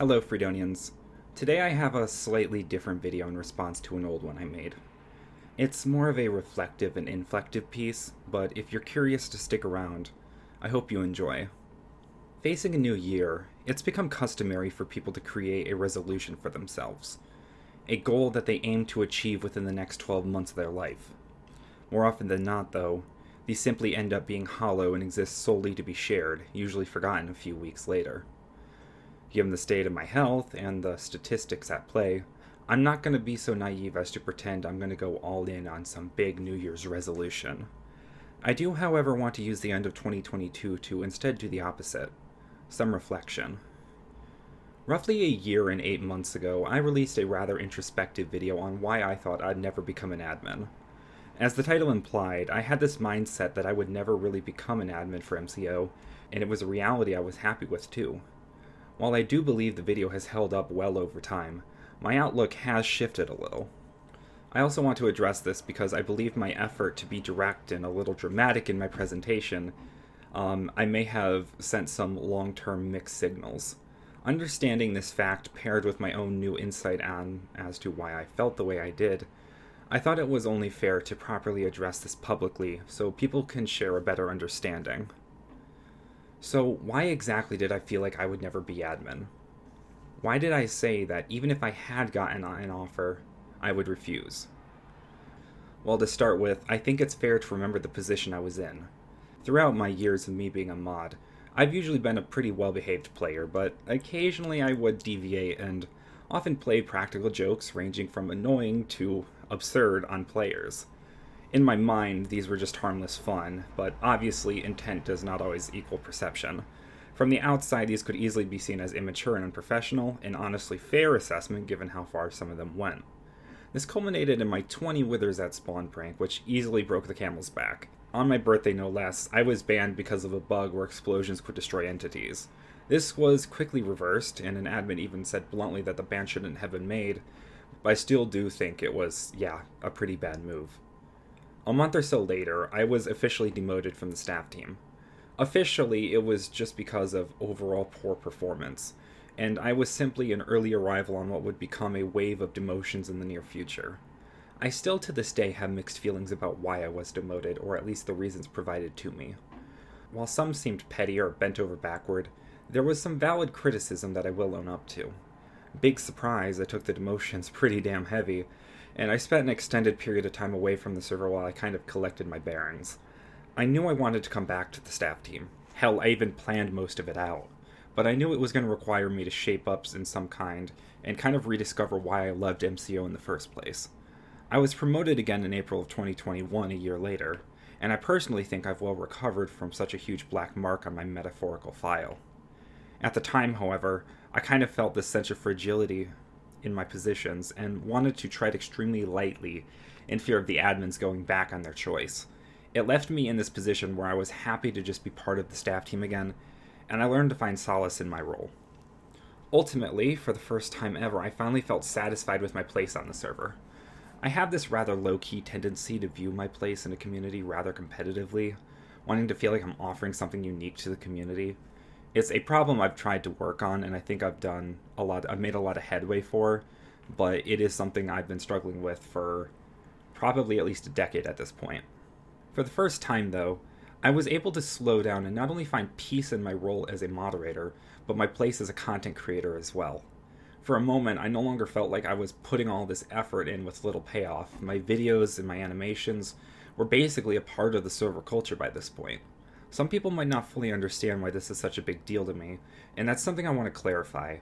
Hello, Freedonians. Today I have a slightly different video in response to an old one I made. It's more of a reflective and inflective piece, but if you're curious to stick around, I hope you enjoy. Facing a new year, it's become customary for people to create a resolution for themselves, a goal that they aim to achieve within the next 12 months of their life. More often than not, though, these simply end up being hollow and exist solely to be shared, usually forgotten a few weeks later. Given the state of my health and the statistics at play, I'm not going to be so naive as to pretend I'm going to go all in on some big New Year's resolution. I do, however, want to use the end of 2022 to instead do the opposite, some reflection. Roughly a year and 8 months ago, I released a rather introspective video on why I thought I'd never become an admin. As the title implied, I had this mindset that I would never really become an admin for MCO, and it was a reality I was happy with too. While I do believe the video has held up well over time, my outlook has shifted a little. I also want to address this because I believe my effort to be direct and a little dramatic in my presentation, I may have sent some long-term mixed signals. Understanding this fact paired with my own new insight on as to why I felt the way I did, I thought it was only fair to properly address this publicly so people can share a better understanding. So why exactly did I feel like I would never be admin? Why did I say that even if I had gotten an offer, I would refuse? Well, to start with, I think it's fair to remember the position I was in. Throughout my years of me being a mod, I've usually been a pretty well-behaved player, but occasionally I would deviate and often play practical jokes ranging from annoying to absurd on players. In my mind, these were just harmless fun, but obviously intent does not always equal perception. From the outside, these could easily be seen as immature and unprofessional, an honestly fair assessment given how far some of them went. This culminated in my 20 withers at spawn prank, which easily broke the camel's back. On my birthday no less, I was banned because of a bug where explosions could destroy entities. This was quickly reversed, and an admin even said bluntly that the ban shouldn't have been made, but I still do think it was, a pretty bad move. A month or so later, I was officially demoted from the staff team. Officially, it was just because of overall poor performance, and I was simply an early arrival on what would become a wave of demotions in the near future. I still to this day have mixed feelings about why I was demoted, or at least the reasons provided to me. While some seemed petty or bent over backward, there was some valid criticism that I will own up to. Big surprise, I took the demotions pretty damn heavy, and I spent an extended period of time away from the server while I kind of collected my bearings. I knew I wanted to come back to the staff team. Hell, I even planned most of it out. But I knew it was going to require me to shape up in some kind, and kind of rediscover why I loved MCO in the first place. I was promoted again in April of 2021, a year later, and I personally think I've well recovered from such a huge black mark on my metaphorical file. At the time, however, I kind of felt this sense of fragility in my positions and wanted to tread extremely lightly in fear of the admins going back on their choice. It left me in this position where I was happy to just be part of the staff team again, and I learned to find solace in my role. Ultimately, for the first time ever, I finally felt satisfied with my place on the server. I have this rather low-key tendency to view my place in a community rather competitively, wanting to feel like I'm offering something unique to the community. It's a problem I've tried to work on, and I think I've made a lot of headway for, but it is something I've been struggling with for probably at least a decade at this point. For the first time, though, I was able to slow down and not only find peace in my role as a moderator, but my place as a content creator as well. For a moment, I no longer felt like I was putting all this effort in with little payoff. My videos and my animations were basically a part of the server culture by this point. Some people might not fully understand why this is such a big deal to me, and that's something I want to clarify.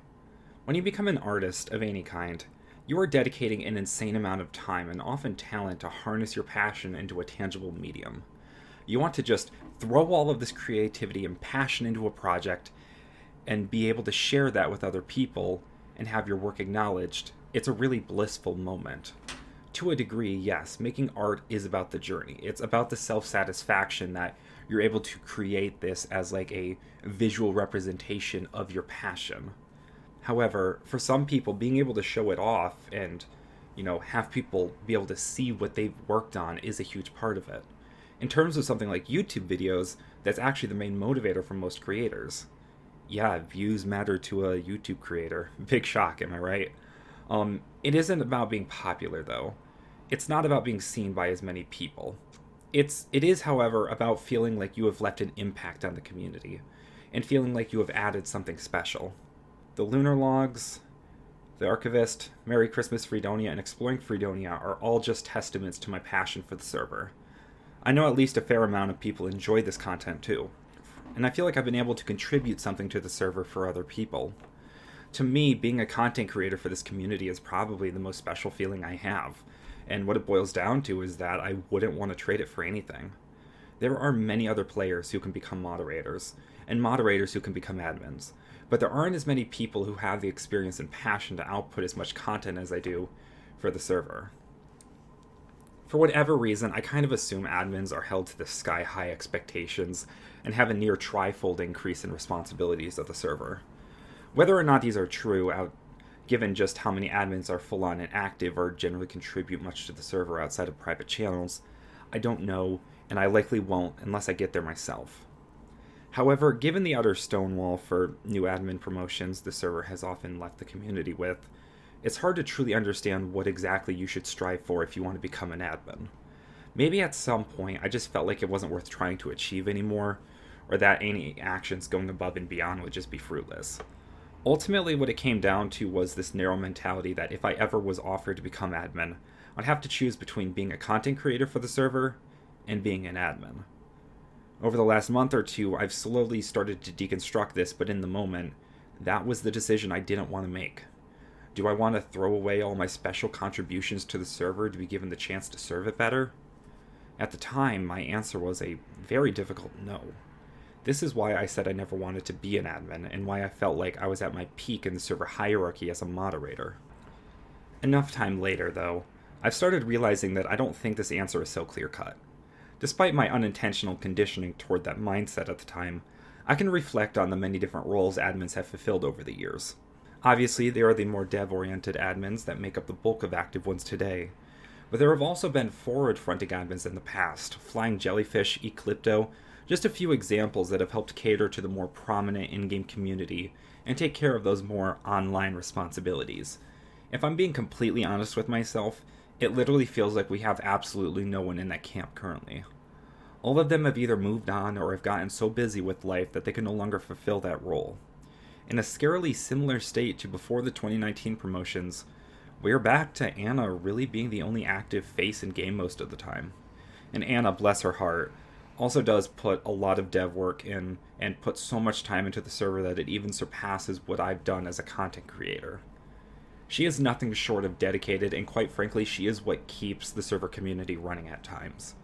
When you become an artist of any kind, you are dedicating an insane amount of time and often talent to harness your passion into a tangible medium. You want to just throw all of this creativity and passion into a project and be able to share that with other people and have your work acknowledged. It's a really blissful moment. To a degree, yes, making art is about the journey. It's about the self-satisfaction that you're able to create this as like a visual representation of your passion. However, for some people, being able to show it off and, have people be able to see what they've worked on is a huge part of it. In terms of something like YouTube videos, that's actually the main motivator for most creators. Yeah, views matter to a YouTube creator. Big shock, am I right? It isn't about being popular though. It's not about being seen by as many people. It is, however, about feeling like you have left an impact on the community and feeling like you have added something special. The lunar logs, the archivist, Merry Christmas Freedonia, and Exploring Freedonia are all just testaments to my passion for the server. I know at least a fair amount of people enjoy this content too, and I feel like I've been able to contribute something to the server for other people. To me, being a content creator for this community is probably the most special feeling I have, and what it boils down to is that I wouldn't want to trade it for anything. There are many other players who can become moderators, and moderators who can become admins, but there aren't as many people who have the experience and passion to output as much content as I do for the server. For whatever reason, I kind of assume admins are held to the sky-high expectations and have a near trifold increase in responsibilities of the server. Whether or not these are true, given just how many admins are full-on and active or generally contribute much to the server outside of private channels, I don't know, and I likely won't unless I get there myself. However, given the utter stonewall for new admin promotions the server has often left the community with, it's hard to truly understand what exactly you should strive for if you want to become an admin. Maybe at some point I just felt like it wasn't worth trying to achieve anymore, or that any actions going above and beyond would just be fruitless. Ultimately, what it came down to was this narrow mentality that if I ever was offered to become admin, I'd have to choose between being a content creator for the server and being an admin. Over the last month or two, I've slowly started to deconstruct this, but in the moment, that was the decision I didn't want to make. Do I want to throw away all my special contributions to the server to be given the chance to serve it better? At the time, my answer was a very difficult no. This is why I said I never wanted to be an admin, and why I felt like I was at my peak in the server hierarchy as a moderator. Enough time later, though, I've started realizing that I don't think this answer is so clear-cut. Despite my unintentional conditioning toward that mindset at the time, I can reflect on the many different roles admins have fulfilled over the years. Obviously, there are the more dev-oriented admins that make up the bulk of active ones today, but there have also been forward-fronting admins in the past, Flying Jellyfish, Eclipto, just a few examples that have helped cater to the more prominent in-game community and take care of those more online responsibilities. If I'm being completely honest with myself, it literally feels like we have absolutely no one in that camp currently. All of them have either moved on or have gotten so busy with life that they can no longer fulfill that role. In a scarily similar state to before the 2019 promotions, we're back to Anna really being the only active face in game most of the time. And Anna, bless her heart, also does put a lot of dev work in and put so much time into the server that it even surpasses what I've done as a content creator. She is nothing short of dedicated, and quite frankly, she is what keeps the server community running at times.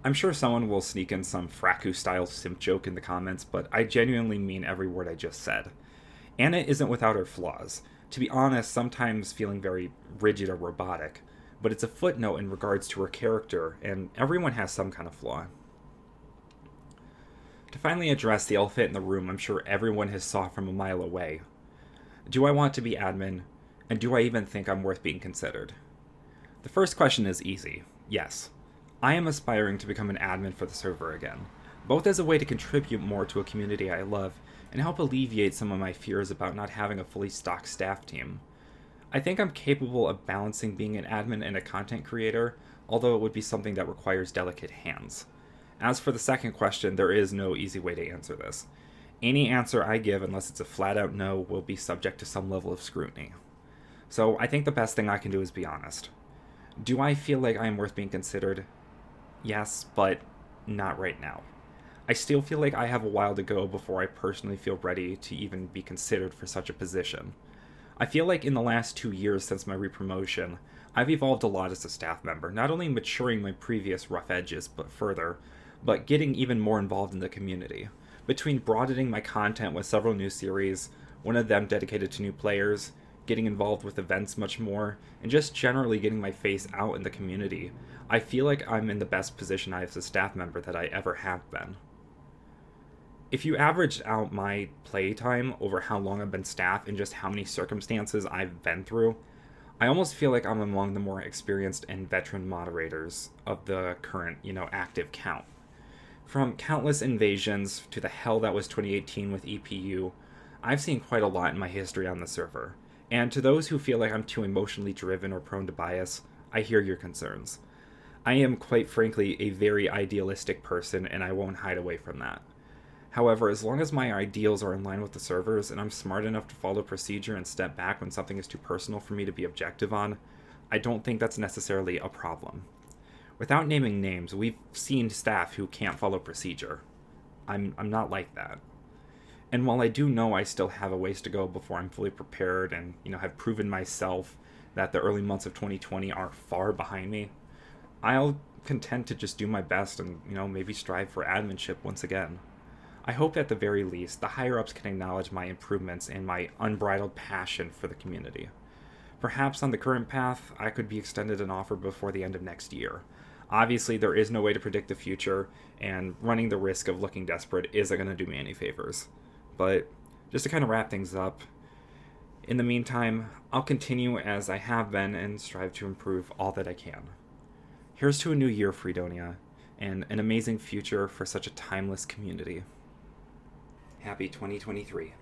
I'm sure someone will sneak in some Fraku-style simp joke in the comments, but I genuinely mean every word I just said. Anna isn't without her flaws. To be honest, sometimes feeling very rigid or robotic, but it's a footnote in regards to her character, and everyone has some kind of flaw. To finally address the elephant in the room I'm sure everyone has saw from a mile away. Do I want to be admin, and do I even think I'm worth being considered? The first question is easy. Yes. I am aspiring to become an admin for the server again, both as a way to contribute more to a community I love and help alleviate some of my fears about not having a fully stocked staff team. I think I'm capable of balancing being an admin and a content creator, although it would be something that requires delicate hands. As for the second question, there is no easy way to answer this. Any answer I give, unless it's a flat-out no, will be subject to some level of scrutiny. So I think the best thing I can do is be honest. Do I feel like I am worth being considered? Yes, but not right now. I still feel like I have a while to go before I personally feel ready to even be considered for such a position. I feel like in the last 2 years since my repromotion, I've evolved a lot as a staff member, not only maturing my previous rough edges but getting even more involved in the community. Between broadening my content with several new series, one of them dedicated to new players, getting involved with events much more, and just generally getting my face out in the community, I feel like I'm in the best position I as a staff member that I ever have been. If you averaged out my playtime over how long I've been staff and just how many circumstances I've been through, I almost feel like I'm among the more experienced and veteran moderators of the current, active count. From countless invasions to the hell that was 2018 with EPU, I've seen quite a lot in my history on the server, and to those who feel like I'm too emotionally driven or prone to bias, I hear your concerns. I am, quite frankly, a very idealistic person, and I won't hide away from that. However, as long as my ideals are in line with the servers and I'm smart enough to follow procedure and step back when something is too personal for me to be objective on, I don't think that's necessarily a problem. Without naming names, we've seen staff who can't follow procedure. I'm not like that. And while I do know I still have a ways to go before I'm fully prepared and, have proven myself that the early months of 2020 are far behind me, I'll content to just do my best and, maybe strive for adminship once again. I hope at the very least the higher-ups can acknowledge my improvements and my unbridled passion for the community. Perhaps on the current path, I could be extended an offer before the end of next year. Obviously, there is no way to predict the future, and running the risk of looking desperate isn't going to do me any favors. But just to kind of wrap things up, in the meantime, I'll continue as I have been and strive to improve all that I can. Here's to a new year, Freedonia, and an amazing future for such a timeless community. Happy 2023.